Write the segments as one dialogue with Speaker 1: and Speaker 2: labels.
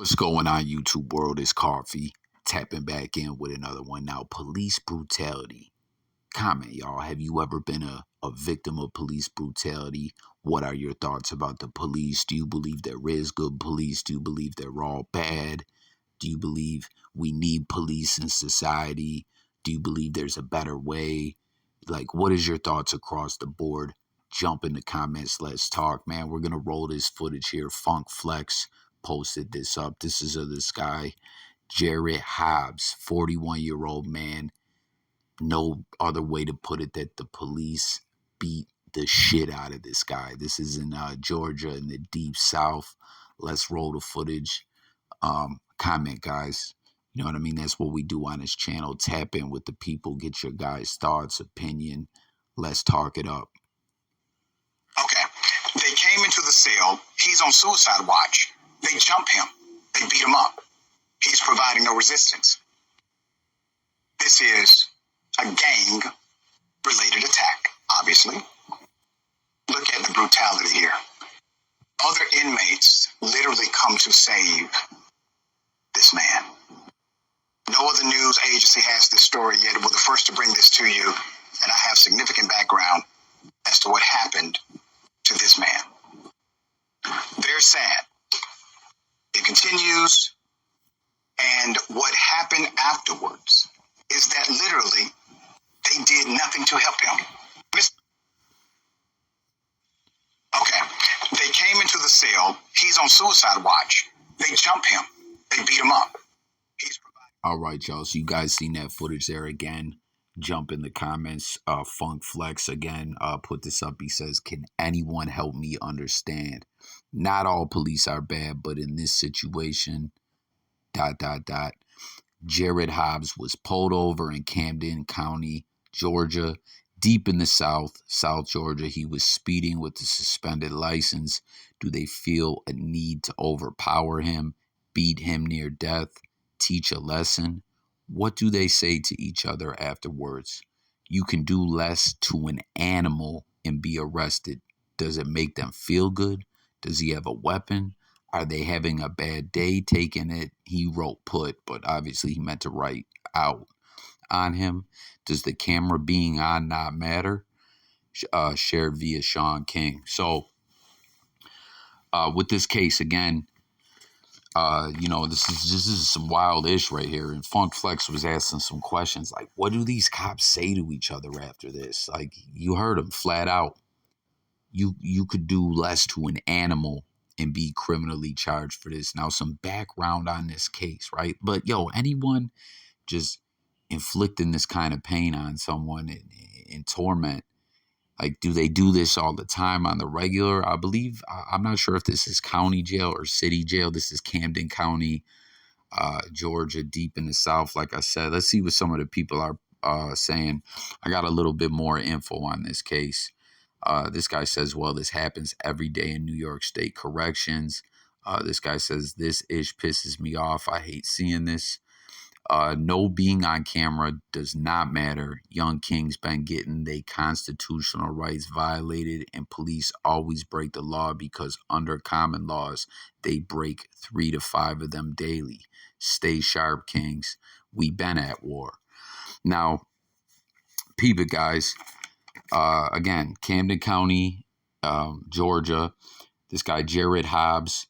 Speaker 1: What's going on, YouTube world? It's Coffee tapping back in with another one. Now, police brutality. Comment, y'all. Have you ever been a victim of police brutality? What are your thoughts about the police? Do you believe there is good police? Do you believe they're all bad? Do you believe we need police in society? Do you believe there's a better way? Like, what is your thoughts across the board? Jump in the comments. Let's talk, man. We're going to roll this footage here. Funk Flex posted this up. This is of this guy, Jared Hobbs, 41-year-old man. No other way to put it that the police beat the shit out of this guy. This is in Georgia in the deep south. Let's roll the footage. Comment, guys. You know what I mean? That's what we do on this channel. Tap in with the people. Get your guys' thoughts, opinion. Let's talk it up.
Speaker 2: Okay. They came into the cell. He's on suicide watch. They jump him. They beat him up. He's providing no resistance. This is a gang-related attack, obviously. Look at the brutality here. Other inmates literally come to save this man. No other news agency has this story yet. We're the first to bring this to you, and I have significant background as to what happened to this man. Very sad. It continues, and what happened afterwards is that literally they did nothing to help him. Okay, they came into the cell. He's on suicide watch. They jump him. They beat him up.
Speaker 1: All right, y'all. So you guys seen that footage there again. Jump in the comments. Funk Flex again put this up. He says, can anyone help me understand? Not all police are bad, but in this situation, ... Jared Hobbs was pulled over in Camden County, Georgia, deep in the South Georgia. He was speeding with a suspended license. Do they feel a need to overpower him, beat him near death, teach a lesson? What do they say to each other afterwards? You can do less to an animal and be arrested. Does it make them feel good? Does he have a weapon? Are they having a bad day taking it? He wrote put, but obviously he meant to write out on him. Does the camera being on not matter? Shared via Sean King. So with this case, again, this is some wild ish right here. And Funk Flex was asking some questions like, what do these cops say to each other after this? Like, you heard him flat out. You could do less to an animal and be criminally charged for this. Now, some background on this case, right? But anyone just inflicting this kind of pain on someone in torment, like, do they do this all the time on the regular? I believe, I'm not sure if this is county jail or city jail. This is Camden County, Georgia, deep in the South. Like I said, let's see what some of the people are saying. I got a little bit more info on this case. This guy says, well, this happens every day in New York State corrections. This guy says, this ish pisses me off. I hate seeing this. No being on camera does not matter. Young King's been getting their constitutional rights violated, and police always break the law because under common laws, they break 3 to 5 of them daily. Stay sharp, Kings. We been at war. Now, peep it, guys. Again, Camden County, Georgia. This guy, Jared Hobbs,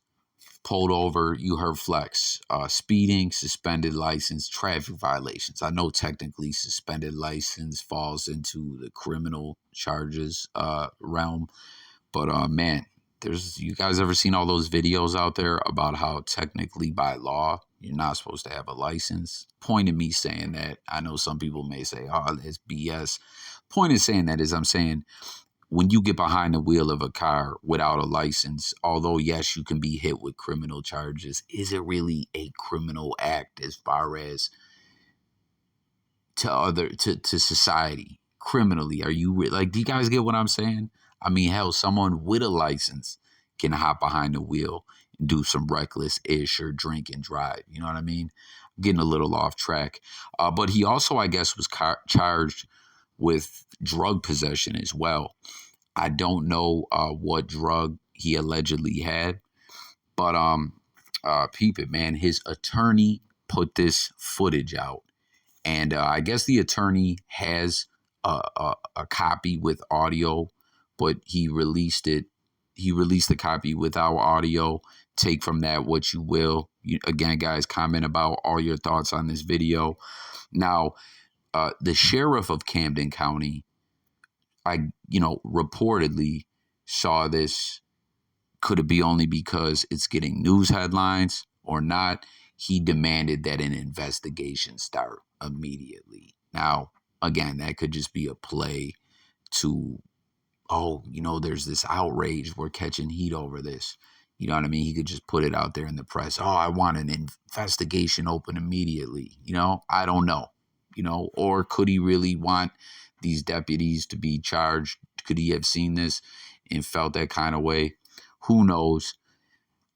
Speaker 1: pulled over. You heard Flex. Speeding, suspended license, traffic violations. I know technically suspended license falls into the criminal charges realm. But, man, you guys ever seen all those videos out there about how technically by law you're not supposed to have a license? Point of me saying that, I know some people may say, oh, that's BS. Point of saying that is I'm saying when you get behind the wheel of a car without a license, although, yes, you can be hit with criminal charges, is it really a criminal act as far as to society? Criminally, are you like, do you guys get what I'm saying? I mean, hell, someone with a license can hop behind the wheel and do some reckless ish or drink and drive. You know what I mean? I'm getting a little off track. But he also, I guess, was charged with drug possession as well. I don't know what drug he allegedly had, but peep it, man. His attorney put this footage out, and I guess the attorney has a copy with audio, but he released it. He released the copy without audio. Take from that what you will. Again, guys, comment about all your thoughts on this video. Now, the sheriff of Camden County, reportedly saw this. Could it be only because it's getting news headlines or not? He demanded that an investigation start immediately. Now, again, that could just be a play to, there's this outrage. We're catching heat over this. You know what I mean? He could just put it out there in the press. Oh, I want an investigation open immediately. I don't know. Or could he really want these deputies to be charged? Could he have seen this and felt that kind of way? Who knows?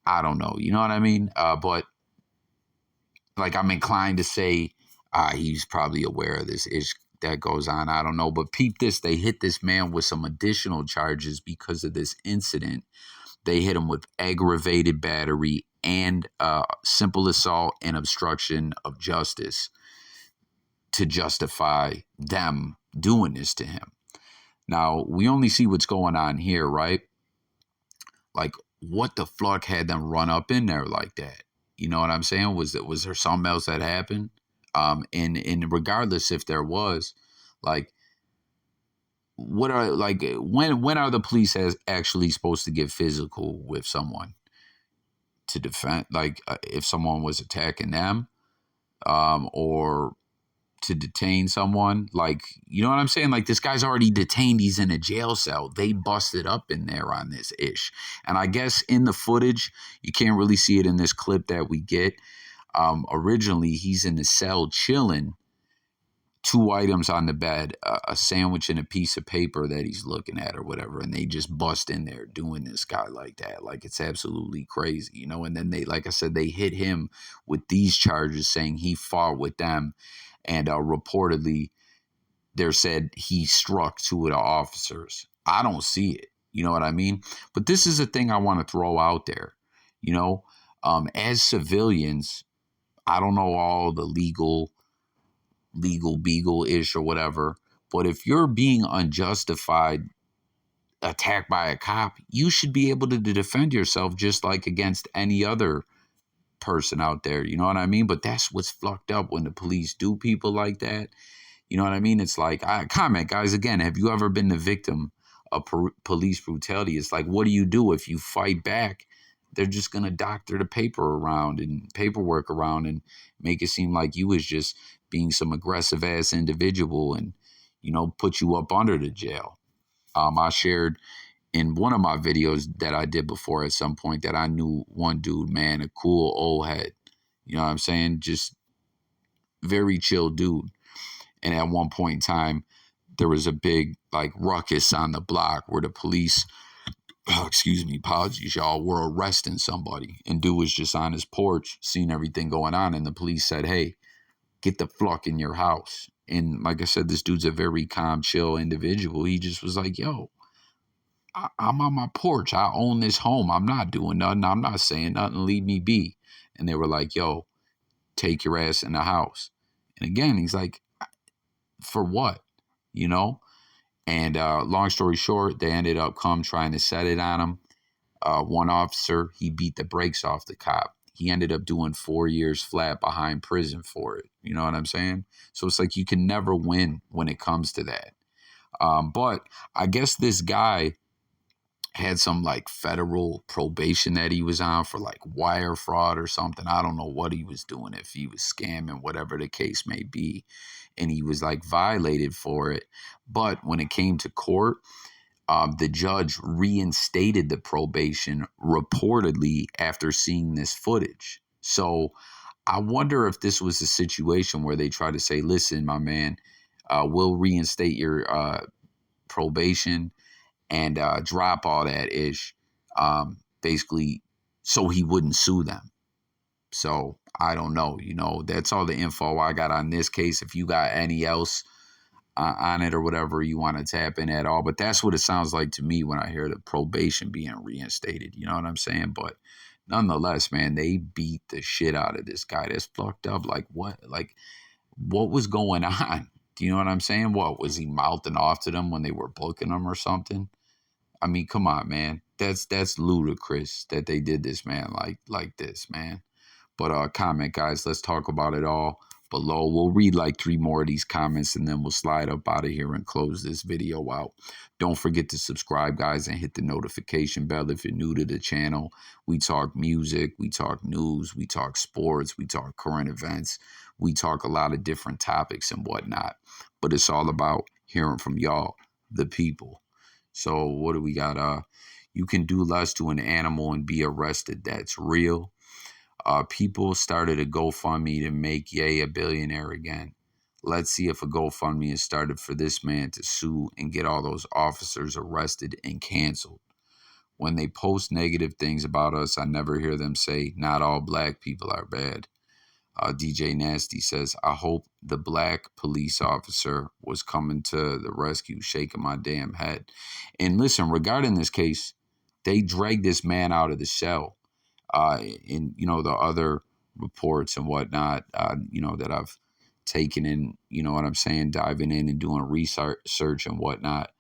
Speaker 1: I don't know. You know what I mean? But like, I'm inclined to say he's probably aware of this ish that goes on. I don't know. But peep this. They hit this man with some additional charges because of this incident. They hit him with aggravated battery and simple assault and obstruction of justice to justify them doing this to him. Now, we only see what's going on here, right? Like, what the fuck had them run up in there like that? You know what I'm saying? Was there something else that happened? And regardless if there was, like, what are like when are the police actually supposed to get physical with someone to defend? Like, if someone was attacking them, or to detain someone, like, you know what I'm saying? Like, this guy's already detained. He's in a jail cell. They busted up in there on this ish. And I guess in the footage, you can't really see it in this clip that we get. Originally, he's in the cell chilling, two items on the bed, a sandwich and a piece of paper that he's looking at or whatever. And they just bust in there doing this guy like that. Like, it's absolutely crazy, And then they, like I said, they hit him with these charges saying he fought with them. And reportedly, they said he struck two of the officers. I don't see it. You know what I mean? But this is a thing I want to throw out there. As civilians, I don't know all the legal beagle-ish or whatever, but if you're being unjustified attacked by a cop, you should be able to defend yourself just like against any other person out there. You know what I mean? But that's what's fucked up when the police do people like that. You know what I mean? It's like, comment, guys, again, have you ever been the victim of police brutality? It's like, what do you do if you fight back? They're just going to doctor the paperwork around and make it seem like you was just being some aggressive ass individual and, put you up under the jail. I shared in one of my videos that I did before at some point that I knew one dude, man, a cool old head. You know what I'm saying? Just very chill dude. And at one point in time, there was a big ruckus on the block where the police, excuse me, apologies, y'all, were arresting somebody. And dude was just on his porch, seeing everything going on. And the police said, hey, get the fuck in your house. And like I said, this dude's a very calm, chill individual. He just was like, yo, I'm on my porch. I own this home. I'm not doing nothing. I'm not saying nothing. Leave me be. And they were like, yo, take your ass in the house. And again, he's like, for what? And long story short, they ended up trying to set it on him. One officer, he beat the brakes off the cop. He ended up doing 4 years flat behind prison for it. You know what I'm saying? So it's like you can never win when it comes to that. But I guess this guy had some federal probation that he was on for wire fraud or something. I don't know what he was doing, if he was scamming, whatever the case may be. And he was violated for it. But when it came to court, the judge reinstated the probation reportedly after seeing this footage. So I wonder if this was a situation where they tried to say, listen, my man, we'll reinstate your probation and drop all that ish, basically, so he wouldn't sue them. So I don't know. That's all the info I got on this case. If you got any else on it or whatever you want to tap in at all. But that's what it sounds like to me when I hear the probation being reinstated. You know what I'm saying? But nonetheless, man, they beat the shit out of this guy. That's fucked up. Like what? Like what was going on? Do you know what I'm saying? What was he mouthing off to them when they were booking him or something? I mean, come on, man. That's ludicrous that they did this, man. Like this, man. But comment, guys. Let's talk about it all below. We'll read like 3 more of these comments and then we'll slide up out of here and close this video out. Don't forget to subscribe, guys, and hit the notification bell if you're new to the channel. We talk music, we talk news, we talk sports, we talk current events. We talk a lot of different topics and whatnot. But it's all about hearing from y'all, the people. So what do we got? You can do less to an animal and be arrested. That's real. People started a GoFundMe to make Ye a billionaire again. Let's see if a GoFundMe is started for this man to sue and get all those officers arrested and canceled. When they post negative things about us, I never hear them say, not all black people are bad. DJ Nasty says, I hope the black police officer was coming to the rescue, shaking my damn head. And listen, regarding this case, they dragged this man out of the cell. In, you know, the other reports and whatnot, you know, that I've taken in, you know what I'm saying, diving in and doing research and whatnot.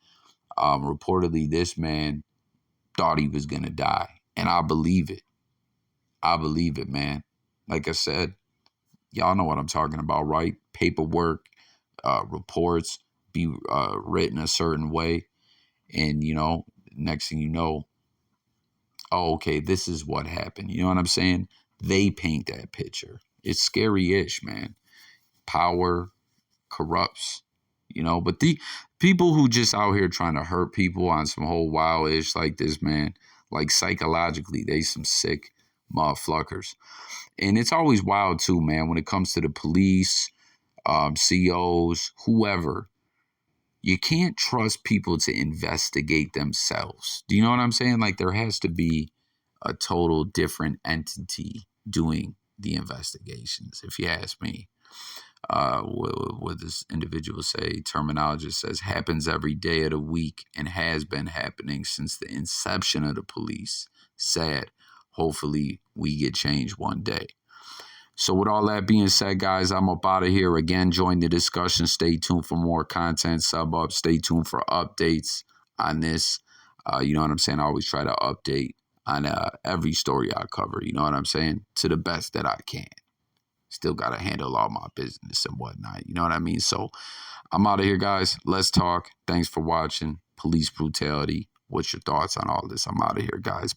Speaker 1: Reportedly, this man thought he was going to die. And I believe it. I believe it, man. Like I said, y'all know what I'm talking about, right? Paperwork, reports be written a certain way. And, you know, next thing you know, oh, okay, this is what happened. You know what I'm saying? They paint that picture. It's scary-ish, man. Power corrupts, you know. But the people who just out here trying to hurt people on some whole wild-ish like this, man, like psychologically, they some sick motherfuckers. And it's always wild too, man, when it comes to the police, COs, whoever. You can't trust people to investigate themselves. Do you know what I'm saying? Like there has to be a total different entity doing the investigations, if you ask me. What this individual say, terminologist says, happens every day of the week and has been happening since the inception of the police. Sad. Hopefully we get change one day. So with all that being said, guys, I'm up out of here. Again, join the discussion. Stay tuned for more content. Sub up. Stay tuned for updates on this. You know what I'm saying? I always try to update on every story I cover. You know what I'm saying? To the best that I can. Still got to handle all my business and whatnot. You know what I mean? So I'm out of here, guys. Let's talk. Thanks for watching. Police brutality. What's your thoughts on all this? I'm out of here, guys.